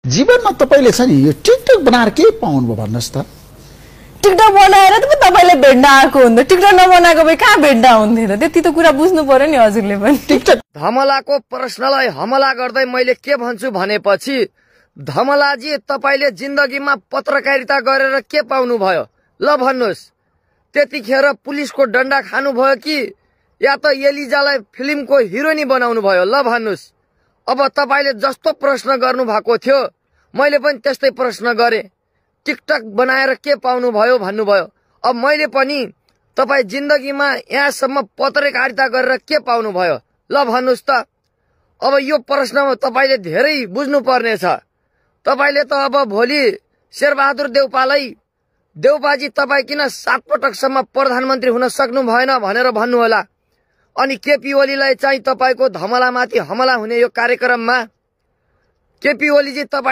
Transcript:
जीवनमा तपाईले छ नि यो टिकटक बनाएर के पाउनुभयो भन्नुस् त। टिकटक बनाएर त तपाईले भेट्न आएको हुन्छ, टिकटक नबनाएको भए कहाँ भेट्न आउँथे त? त्यति त कुरा बुझ्नु पर्यो नि हजुरले पनि। टिकटक धमलाको प्रश्नलाई हमला गर्दै मैले के भन्छु भनेपछि, धमलाजी तपाईले जिन्दगीमा पत्रकारिता गरेर के पाउनु भयो ल भन्नुस्। त्यतिखेर पुलिसको डन्डा खानुभयो कि या त एलिजालाई फिल्मको हिरोइनी बनाउनु भयो ल भन्नुस्। अब तपाईले जस्तो प्रश्न गर्नु भएको थियो मैले पनि त्यस्तै प्रश्न गरे, टिकटक बनाएर के पाउनु भयो भन्नुभयो। अब मैले पनि तपाई जिन्दगीमा यहाँसम्म पत्रकारिता गरेर के पाउनु भयो ल भन्नुस् त। अब यो प्रश्नमा तपाईले धेरै बुझ्नु पर्ने छ। तपाईले त अब भोलि शेरबहादुर देउपालाई देउपाजी तपाई किन 7 पटकसम्म प्रधानमन्त्री हुन सक्नु भएन भनेर भन्नुहोला। अनि केपी ओलीलाई चाहिँ तपाईको धमलामाथि हमला हुने यो कार्यक्रममा केपी ओलीजी तपाईले